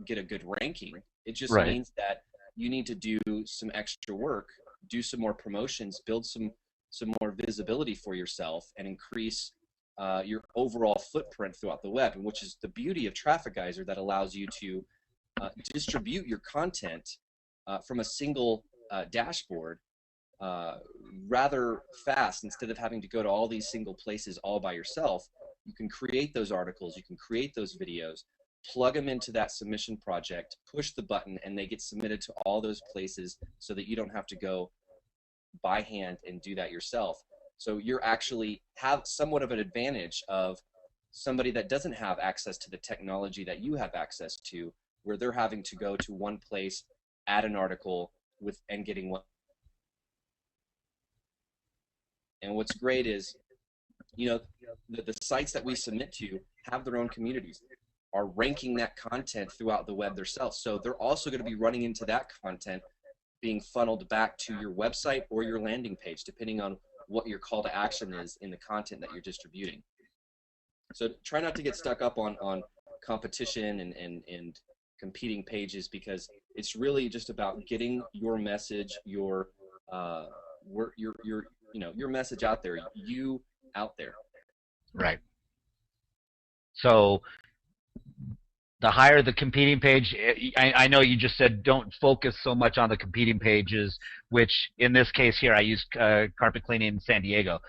get a good ranking. It just Right. means that you need to do some extra work, do some more promotions, build some more visibility for yourself, and increase your overall footprint throughout the web, and which is the beauty of Traffic Geyser, that allows you to distribute your content from a single dashboard rather fast. Instead of having to go to all these single places all by yourself, you can create those articles, you can create those videos, plug them into that submission project, push the button, and they get submitted to all those places so that you don't have to go by hand and do that yourself. So you're actually have somewhat of an advantage of somebody that doesn't have access to the technology that you have access to, where they're having to go to one place, add an article with and getting one. And what's great is, you know, the sites that we submit to have their own communities, are ranking that content throughout the web themselves. So they're also going to be running into that content being funneled back to your website or your landing page, depending on what your call to action is in the content that you're distributing. So try not to get stuck up on competition and competing pages, because it's really just about getting your message, your message out there, you out there. Right. So the higher the competing page, I know you just said don't focus so much on the competing pages, which in this case here, I use carpet cleaning in San Diego.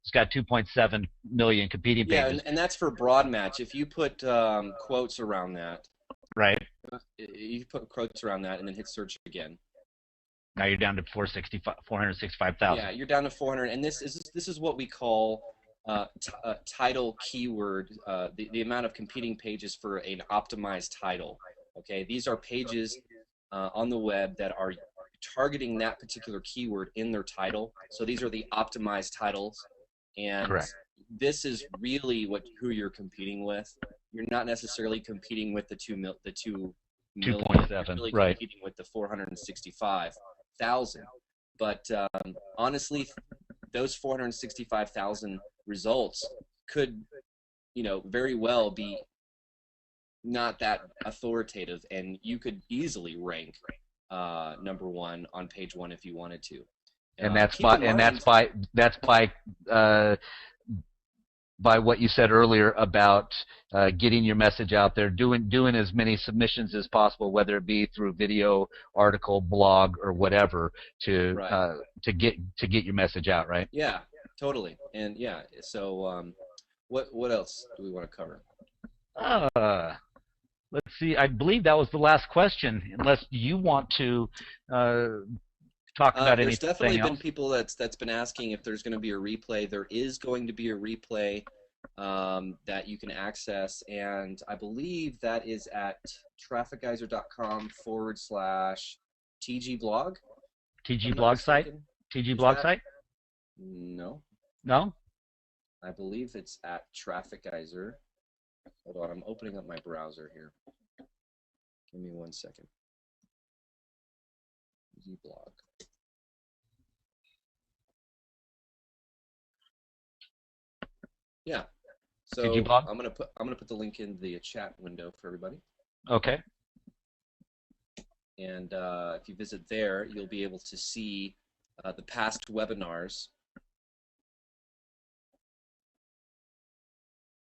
It's got 2.7 million competing pages. Yeah, and that's for broad match. If you put quotes around that, right? You put quotes around that and then hit search again. Now you're down to 465,000. Yeah, you're down to 400, and this is what we call title keyword, the amount of competing pages for an optimized title. Okay, these are pages on the web that are targeting that particular keyword in their title. So these are the optimized titles, and correct. This is really who you're competing with. You're not necessarily competing with the 2 million. 2.7, you're really right? Competing with the 465,000. But honestly, those 465,000 results could, very well be not that authoritative, and you could easily rank number one on page one if you wanted to. And that's by what you said earlier about getting your message out there, doing as many submissions as possible, whether it be through video, article, blog, or whatever, to get your message out, right? Yeah, totally. And yeah, so what else do we want to cover? Let's see. I believe that was the last question, unless you want to talk about anything else. There's definitely been people that's been asking if there's going to be a replay. There is going to be a replay that you can access, and I believe that is at trafficgeyser.com/TG blog. TG blog site? TG blog site? No. No? I believe it's at Traffic Geyser. Hold on, I'm opening up my browser here. Give me 1 second. TG blog. Yeah. So I'm gonna put the link in the chat window for everybody. Okay. And if you visit there, you'll be able to see the past webinars.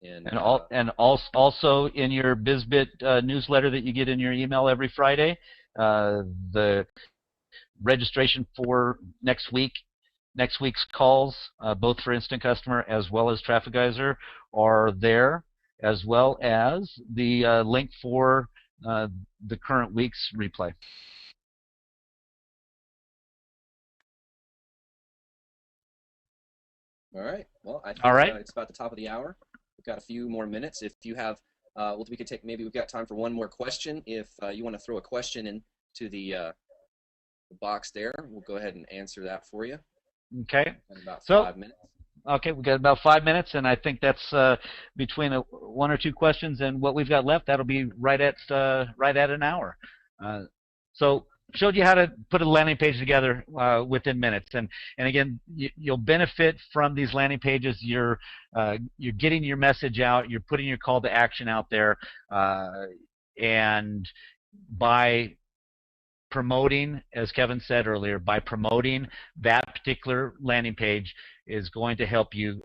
And also in your BizBit newsletter that you get in your email every Friday, the registration for next week's calls, both for Instant Customer as well as Traffic Geyser, are there, as well as the link for the current week's replay. All right. Well, I think it's about the top of the hour. We've got a few more minutes. If you have, we could take. Maybe we've got time for one more question. If you want to throw a question into the box there, we'll go ahead and answer that for you. Okay. In about so, 5 minutes. Okay, we've got about 5 minutes, and I think that's between one or two questions and what we've got left. That'll be right at an hour. So showed you how to put a landing page together within minutes, and again, you'll benefit from these landing pages. You're getting your message out. You're putting your call to action out there, and by promoting, as Kevin said earlier, by promoting that particular landing page is going to help you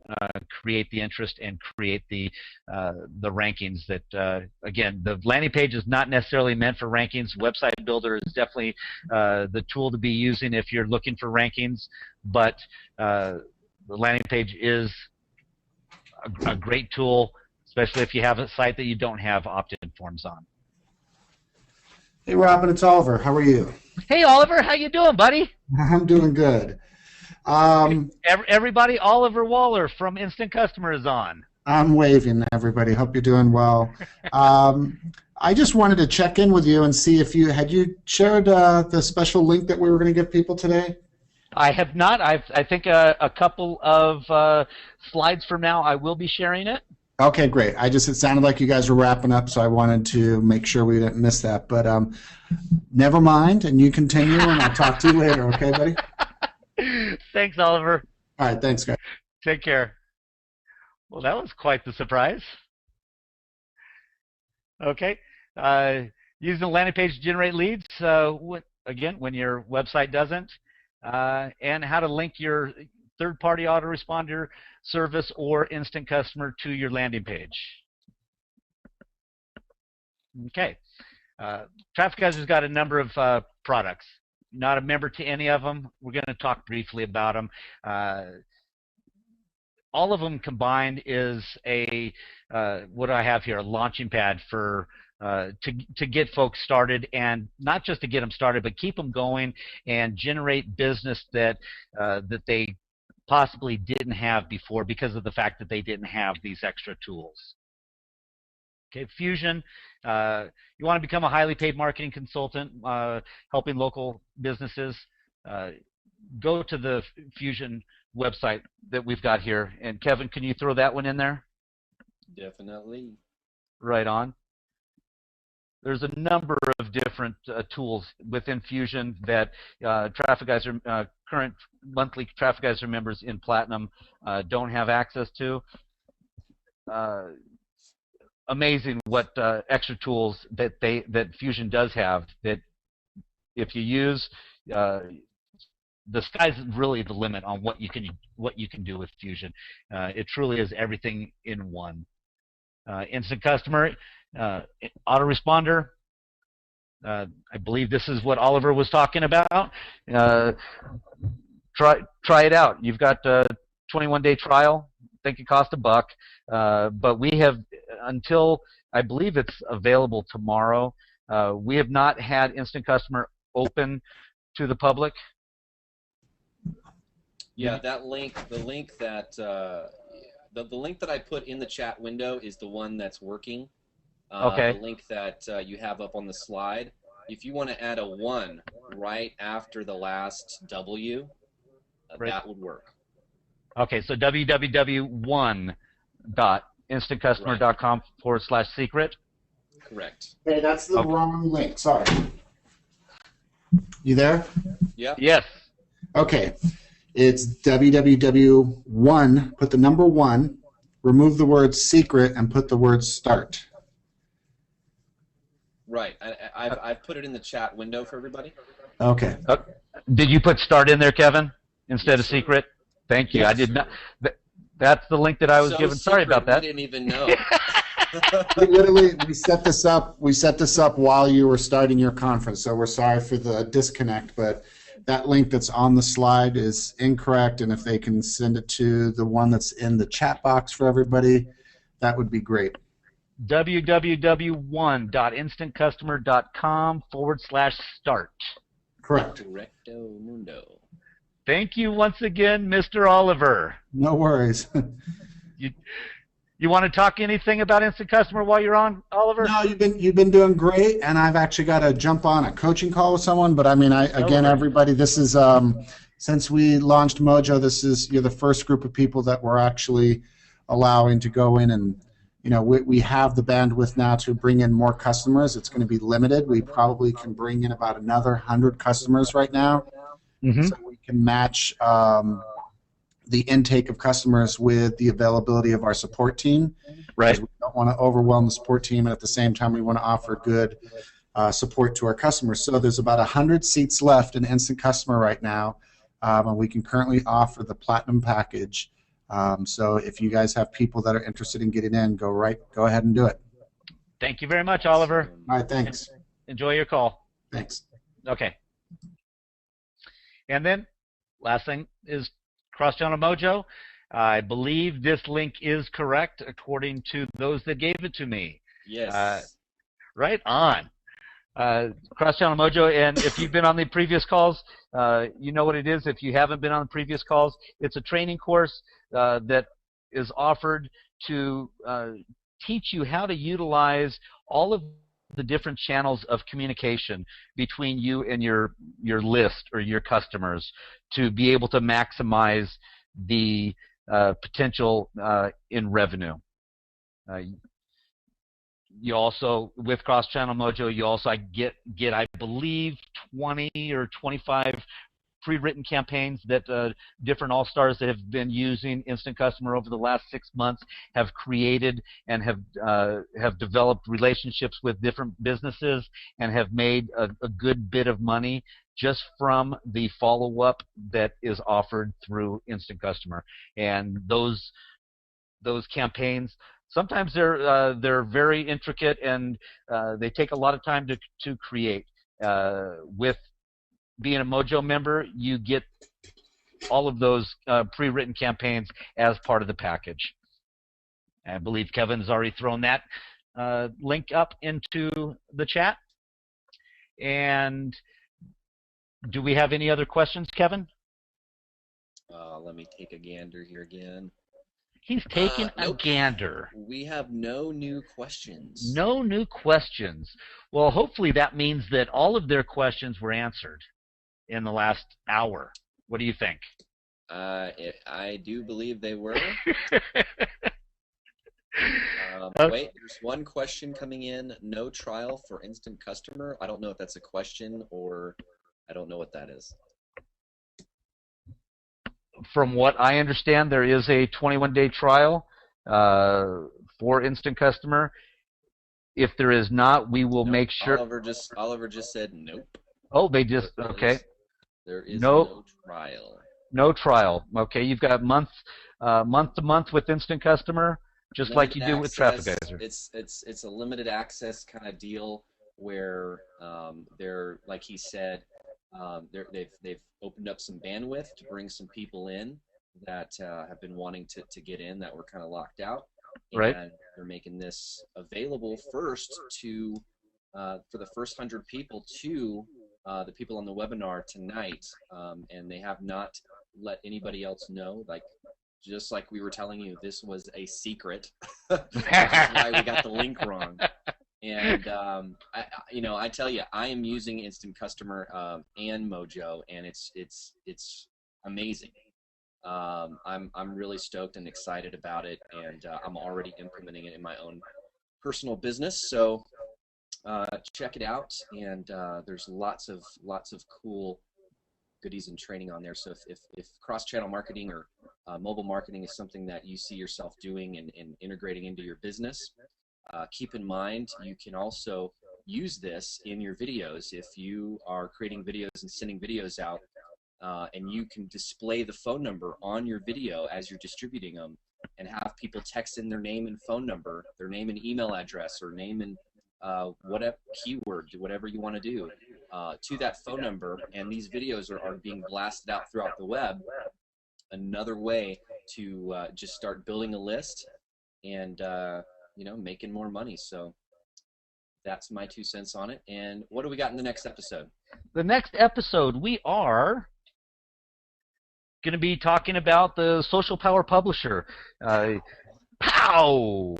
create the interest and create the rankings that, again, the landing page is not necessarily meant for rankings. Website Builder is definitely the tool to be using if you're looking for rankings, but the landing page is a great tool, especially if you have a site that you don't have opt-in forms on. Hey, Robin, it's Oliver. How are you? Hey, Oliver, how you doing, buddy? I'm doing good. Everybody, Oliver Waller from Instant Customer is on. I'm waving, everybody. Hope you're doing well. I just wanted to check in with you and see if you shared the special link that we were going to give people today. I have not. I think a couple of slides from now I will be sharing it. Okay, great. It sounded like you guys were wrapping up, so I wanted to make sure we didn't miss that. But never mind, and you continue, and I'll talk to you later. Okay, buddy? Thanks, Oliver. All right, thanks, guys. Take care. Well, that was quite the surprise. Okay. Using the landing page to generate leads, again, when your website doesn't, and how to link your third-party autoresponder service or instant customer to your landing page. Okay. Traffic Geyser's got a number of products. Not a member to any of them. We're going to talk briefly about them. All of them combined is what I have here, a launching pad for to get folks started, and not just to get them started, but keep them going and generate business that they possibly didn't have before because of the fact that they didn't have these extra tools. Okay, Fusion, you want to become a highly paid marketing consultant helping local businesses, go to the Fusion website that we've got here. And Kevin, can you throw that one in there? Definitely. Right on. There's a number of different tools within Fusion that Traffic Geyser, current monthly Traffic Geyser members in Platinum don't have access to. Amazing what extra tools that Fusion does have that if you use, the sky's really the limit on what you can do with Fusion. It truly is everything in one. Instant Customer, autoresponder. I believe this is what Oliver was talking about. Try it out. You've got a 21-day trial. I think it costs $1, but we have until I believe it's available tomorrow. We have not had Instant Customer open to the public. Yeah, that link, the link that I put in the chat window is the one that's working. Okay. The link that you have up on the slide. If you want to add a 1 right after the last W, right, that would work. Okay, so www.instantcustomer.com/secret. Correct. Hey, that's the wrong link. Sorry. You there? Yeah. Yes. Okay. It's www.1, put the number 1, remove the word secret, and put the word start. Right. I've put it in the chat window for everybody. Okay. Did you put start in there, Kevin, instead of secret? Thank you. Yes. I did not. That's the link that I was given. Sorry about that. I didn't even know. We set this up. We set this up while you were starting your conference, so we're sorry for the disconnect. But that link that's on the slide is incorrect, and if they can send it to the one that's in the chat box for everybody, that would be great. www.instantcustomer.com/start. Correct. Correcto mundo. Thank you once again, Mr. Oliver. No worries. You want to talk anything about Instant Customer while you're on, Oliver? No, you've been doing great, and I've actually got to jump on a coaching call with someone. But I mean, everybody, this is since we launched Mojo, you're the first group of people that we're actually allowing to go in and, we have the bandwidth now to bring in more customers. It's going to be limited. We probably can bring in about another 100 customers right now. So we can match the intake of customers with the availability of our support team. Right. We don't want to overwhelm the support team, and at the same time, we want to offer good support to our customers. So there's about 100 seats left in Instant Customer right now, and we can currently offer the Platinum package. So if you guys have people that are interested in getting in, go ahead and do it. Thank you very much, Oliver. All right, thanks. Enjoy your call. Thanks. Okay. And then, last thing is Cross-Channel Mojo. I believe this link is correct according to those that gave it to me. Yes. Right on. Cross-Channel Mojo, and if you've been on the previous calls, you know what it is. If you haven't been on the previous calls, it's a training course that is offered to teach you how to utilize all of the different channels of communication between you and your list or your customers to be able to maximize the potential in revenue. You also, with Cross-Channel Mojo, you also get I believe 20 or 25 pre-written campaigns that different all-stars that have been using Instant Customer over the last 6 months have created and have developed relationships with different businesses and have made a good bit of money just from the follow-up that is offered through Instant Customer. And those campaigns, sometimes they're very intricate and they take a lot of time to create. With being a Mojo member, you get all of those pre-written campaigns as part of the package. I believe Kevin has already thrown that link up into the chat. And do we have any other questions, Kevin? Let me take a gander here again. He's taking nope. a gander. We have no new questions. No new questions. Well, hopefully that means that all of their questions were answered in the last hour. What do you think? I do believe they were. Okay. Wait, there's one question coming in. No trial for Instant Customer. I don't know if that's a question or I don't know what that is. From what I understand, there is a 21-day trial for Instant Customer. If there is not, we will make sure. Oliver just said nope. Oh, they just okay. There is no trial. No trial. Okay, you've got month to month with Instant Customer, just Limited like you do with Traffic access. Geyser. It's a limited access kind of deal where they're, like he said, they've opened up some bandwidth to bring some people in that have been wanting to get in that were kind of locked out. Right. And they're making this available first to for the first 100 people to the people on the webinar tonight, and they have not let anybody else know. Like, just like we were telling you, this was a secret. That's why we got the link wrong. And I tell you, I am using Instant Customer and Mojo, and it's amazing. I'm really stoked and excited about it, and I'm already implementing it in my own personal business. So check it out, and there's lots of cool goodies and training on there. So if cross-channel marketing or mobile marketing is something that you see yourself doing and integrating into your business, keep in mind you can also use this in your videos. If you are creating videos and sending videos out, and you can display the phone number on your video as you're distributing them and have people text in their name and phone number, their name and email address, or name and whatever keyword, whatever you want to do, to that phone number, and these videos are being blasted out throughout the web. Another way to just start building a list and making more money. So that's my 2 cents on it. And what do we got in the next episode? The next episode, we are going to be talking about the Social Power Publisher. Pow!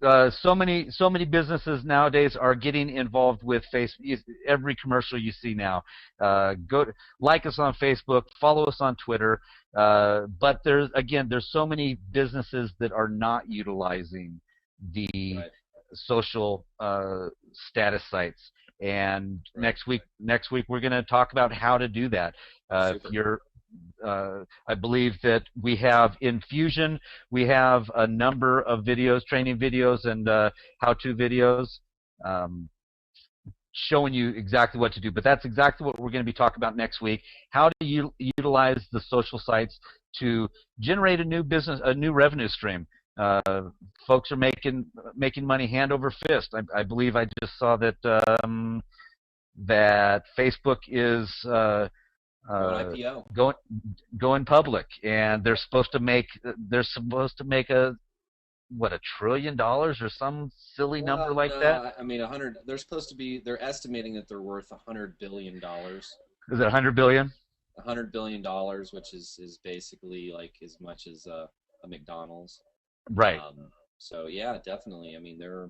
so many businesses nowadays are getting involved with Facebook. Every commercial you see now, like us on Facebook, follow us on Twitter. But there's so many businesses that are not utilizing the Right. social status sites. And Right. next week we're going to talk about how to do that. If Super. you're I believe that we have in Fusion, we have a number of videos, training videos and how-to videos showing you exactly what to do. But that's exactly what we're going to be talking about next week. How do you utilize the social sites to generate a new business, a new revenue stream? Folks are making money hand over fist. I believe I just saw that that Facebook is IPO. going public, and they're supposed to make $1 trillion or some silly number like no, that. I mean, 100. They're supposed to be. They're estimating that they're worth $100 billion. Is it 100 billion? $100 billion, which is basically like as much as a McDonald's. Right. So yeah, definitely. I mean, they're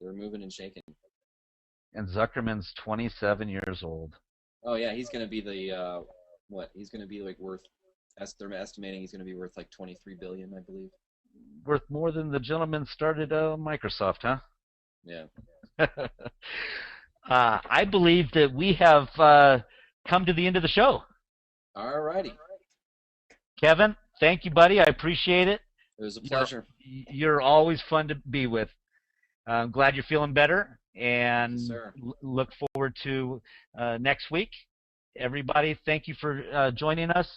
moving and shaking. And Zuckerman's 27 years old. Oh yeah, he's going to be the what? He's going to be like worth. As they're estimating, he's going to be worth like 23 billion, I believe. Worth more than the gentleman started Microsoft, huh? Yeah. I believe that we have come to the end of the show. All righty. Kevin, thank you, buddy. I appreciate it. It was a pleasure. You're always fun to be with. I'm glad you're feeling better, and Yes, sir. look forward to next week. Everybody, thank you for joining us.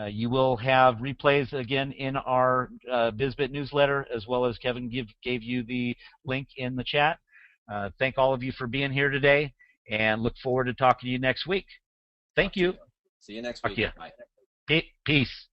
You will have replays again in our BizBit newsletter, as well as Kevin gave you the link in the chat. Thank all of you for being here today, and look forward to talking to you next week. Thank you. See you next Talk week. to you. Bye. Peace.